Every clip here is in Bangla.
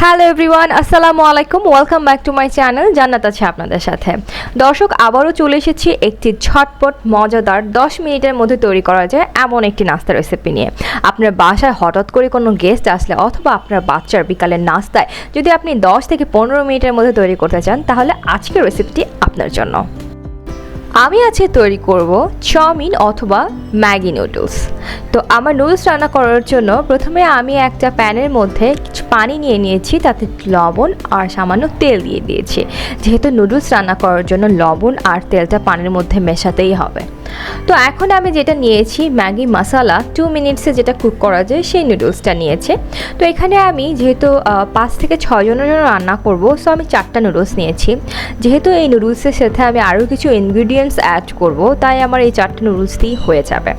হ্যালো এভরিওয়ান, আসসালামু আলাইকুম। Welcome back to my channel জান্নাত আছে আপনাদের সাথে। দর্শক, আবারও চলে এসেছি একটি ঝটপট মজাদার 10 মিনিটের মধ্যে তৈরি করা যায় এমন একটি নাস্তা রেসিপি নিয়ে। আপনার বাসায় হঠাৎ করে কোনো গেস্ট আসলে অথবা আপনার বাচ্চার বিকালের নাস্তায় যদি আপনি 10 থেকে 15 মিনিটের মধ্যে তৈরি করতে চান, তাহলে আজকের রেসিপিটি আপনার জন্য। আমি আজকে তৈরি করব চাউমিন অথবা ম্যাগি নুডলস। তো আমার নুডলস রান্না করার জন্য প্রথমে আমি একটা প্যানের মধ্যে কিছু পানি নিয়ে নিয়েছি, তাতে লবণ আর সামান্য তেল দিয়ে দিয়েছি। যেহেতু নুডলস রান্না করার জন্য লবণ আর তেলটা পানির মধ্যে মেশাতেই হবে। তো এখন আমি যেটা নিয়েছি ম্যাগি মশলা, 2 মিনিটসে যেটা কুক করা যায় সেই নুডলসটা নিয়েছে। তো এখানে আমি যেহেতু 5 থেকে 6 জনের জন্য রান্না করব, সো আমি 4টা নুডলস নিয়েছি। যেহেতু এই নুডলসের সাথে আমি আরও কিছু ইনগ্রিডিয়েন্টস অ্যাড করব, তাই আমার এই 4টা নুডলস দিয়েই হয়ে যাবে।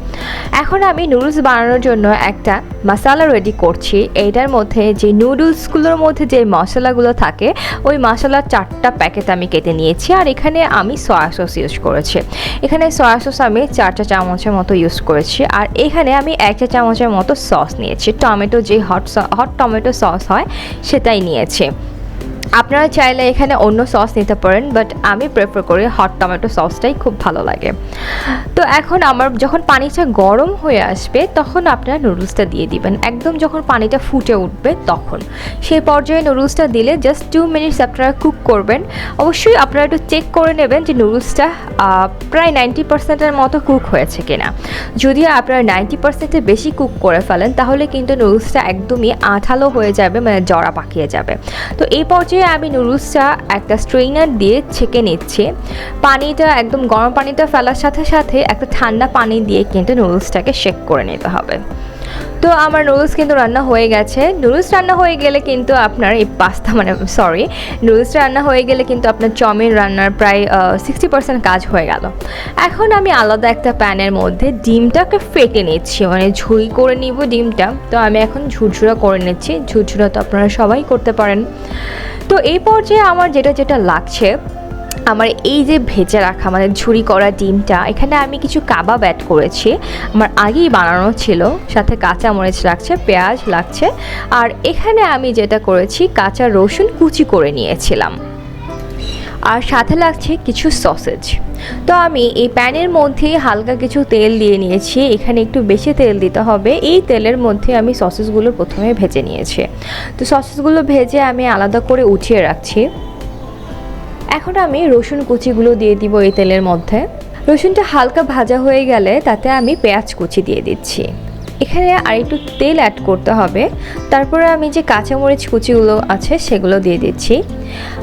এখন আমি নুডলস বানানোর জন্য একটা মশলা রেডি করছি। এইটার মধ্যে যে নুডলসগুলোর মধ্যে যে মশলাগুলো থাকে, ওই মশলার 4টা প্যাকেট আমি কেটে নিয়েছি। আর এখানে আমি সয়া সস ইউজ করেছি। এখানে সয়া সস আমি 4 চা চামচের মতো ইউজ করেছি। আর এখানে আমি 1 চা চামচের মতো সস নিয়েছি। টমেটো যে হট টমেটো সস হয় সেটাই নিয়েছি। আপনারা চাইলে এখানে অন্য সস নিতে পারেন, বাট আমি প্রেফার করি হট টমেটো সসটাই খুব ভালো লাগে। তো এখন আমার যখন পানিটা গরম হয়ে আসবে, তখন আপনারা নুডলসটা দিয়ে দিবেন। একদম যখন পানিটা ফুটে উঠবে তখন সেই পর্যায়ে নুডলসটা দিলে জাস্ট 2 মিনিটস আপনারা কুক করবেন। অবশ্যই আপনারা একটু চেক করে নেবেন যে নুডলসটা প্রায় 90%-এর মতো কুক হয়েছে কিনা। যদি আপনারা 90%-এর বেশি কুক করে ফেলেন, তাহলে কিন্তু নুডলসটা একদমই আঠালো হয়ে যাবে, মানে জড়া পাকিয়ে যাবে। তো এই পর্যায়ে আমি নুডলসটা একটা স্ট্রেইনার দিয়ে ছেঁকে নিচ্ছি। পানিটা একদম গরম পানিটা ফেলার সাথে সাথে একটা ঠান্ডা পানি দিয়ে কিন্তু নুডলসটাকে শেক করে নিতে হবে। তো আমার নুডলস কিন্তু রান্না হয়ে গেছে। নুডলস রান্না হয়ে গেলে কিন্তু আপনার এই নুডলস রান্না হয়ে গেলে কিন্তু আপনার চাউমিন রান্নার প্রায় 60% কাজ হয়ে গেল। এখন আমি আলাদা একটা প্যানের মধ্যে ডিমটাকে ফেটে নিচ্ছি, মানে ঝুরি করে নিব ডিমটা। তো আমি এখন ঝুরঝুরা করে নিচ্ছি। ঝুরঝুরা তো আপনারা সবাই করতে পারেন। তো এই পর্যায়ে আমার যেটা লাগছে, আমার এই যে ভেজে রাখা মানে ঝুরি করা ডিমটা, এখানে আমি কিছু কাবাব অ্যাড করেছি। আমার আগেই বানানো ছিল, সাথে কাঁচা মরিচ লাগছে, পেঁয়াজ লাগছে। আর এখানে আমি যেটা করেছি, কাঁচা রসুন কুচি করে নিয়েছিলাম। আর সাথে লাগছে কিছু সসেজ। তো আমি এই প্যানের মধ্যে হালকা কিছু তেল দিয়ে নিয়েছি। এখানে একটু বেশি তেল দিতে হবে। এই তেলের মধ্যে আমি সসেসগুলো প্রথমে ভেজে নিয়েছি। তো সসেসগুলো ভেজে আমি আলাদা করে উঠিয়ে রাখছি। এখন আমি রসুন কুচিগুলো দিয়ে দিব এই তেলের মধ্যে। রসুনটা হালকা ভাজা হয়ে গেলে তাতে আমি পেঁয়াজ কুচি দিয়ে দিচ্ছি। এখানে আর একটু তেল অ্যাড করতে হবে। তারপরে আমি যে কাঁচামরিচ কুচিগুলো আছে সেগুলো দিয়ে দিচ্ছি।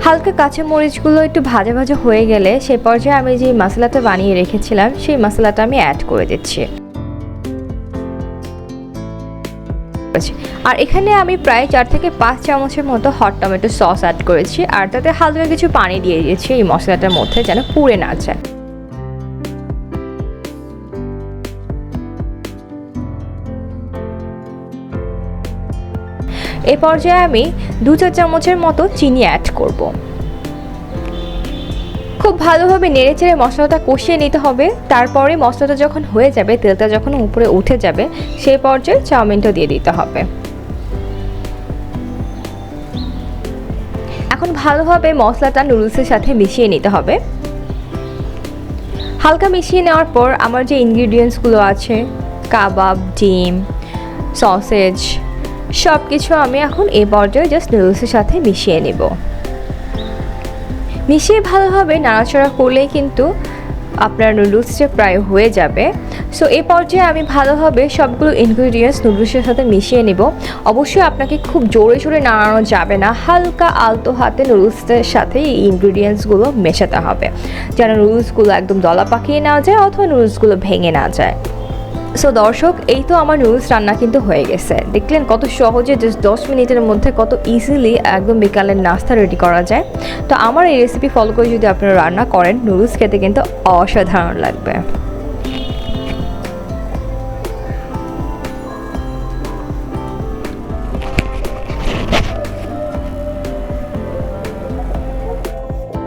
হালকা কাঁচামরিচগুলো একটু ভাজা ভাজা হয়ে গেলে সে পর্যায়ে আমি যে মশলাটা বানিয়ে রেখেছিলাম সেই মশলাটা আমি অ্যাড করে দিচ্ছি। আর এখানে আমি প্রায় 4 থেকে 5 চামচের মতো হট টমেটো সস অ্যাড করেছি। আর তাতে হালকা কিছু পানি দিয়ে দিয়েছি এই মশলাটার মধ্যে, যেন পুড়ে না যায়। এই পর্যায়ে আমি 2-4 চামচের মতো চিনি অ্যাড করব। খুব ভালোভাবে নেড়েচেড়ে মশলাটা কষিয়ে নিতে হবে। তারপরে মশলাটা যখন হয়ে যাবে, তেলটা যখন উপরে উঠে যাবে, সেই পর্যায়ে চাউমিনটা দিয়ে দিতে হবে। এখন ভালোভাবে মশলাটা নুডলসের সাথে মিশিয়ে নিতে হবে। হালকা মিশিয়ে নেওয়ার পর আমার যে ইনগ্রিডিয়েন্টসগুলো আছে, কাবাব, ডিম, সসেজ, সব কিছু আমি এখন এই পর্যায়ে জাস্ট নুডলসের সাথে মিশিয়ে নেব। মিশিয়ে ভালোভাবে নাড়াচাড়া করলেই কিন্তু আপনার নুডলসটা প্রায় হয়ে যাবে। সো এই পর্যায়ে আমি ভালোভাবে সবগুলো ইনগ্রিডিয়েন্টস নুডলসের সাথে মিশিয়ে নেব। অবশ্যই আপনাকে খুব জোরে জোরে নাড়ানো যাবে না, হালকা আলতো হাতে নুডলসের সাথে এই ইনগ্রিডিয়েন্টসগুলো মেশাতে হবে, যেন নুডলসগুলো একদম দলা পাকিয়ে না যায় অথবা নুডলসগুলো ভেঙে না যায়। সো দর্শক, এই তো আমার নুডলস রান্না কিন্তু হয়ে গেছে। দেখলেন কত সহজে জাস্ট 10 মিনিটের মধ্যে কত ইজিলি একদম বিকালের নাস্তা রেডি করা যায়। তো আমার এই রেসিপি ফলো করে যদি আপনারা রান্না করেন, নুডলস খেতে কিন্তু অসাধারণ লাগবে।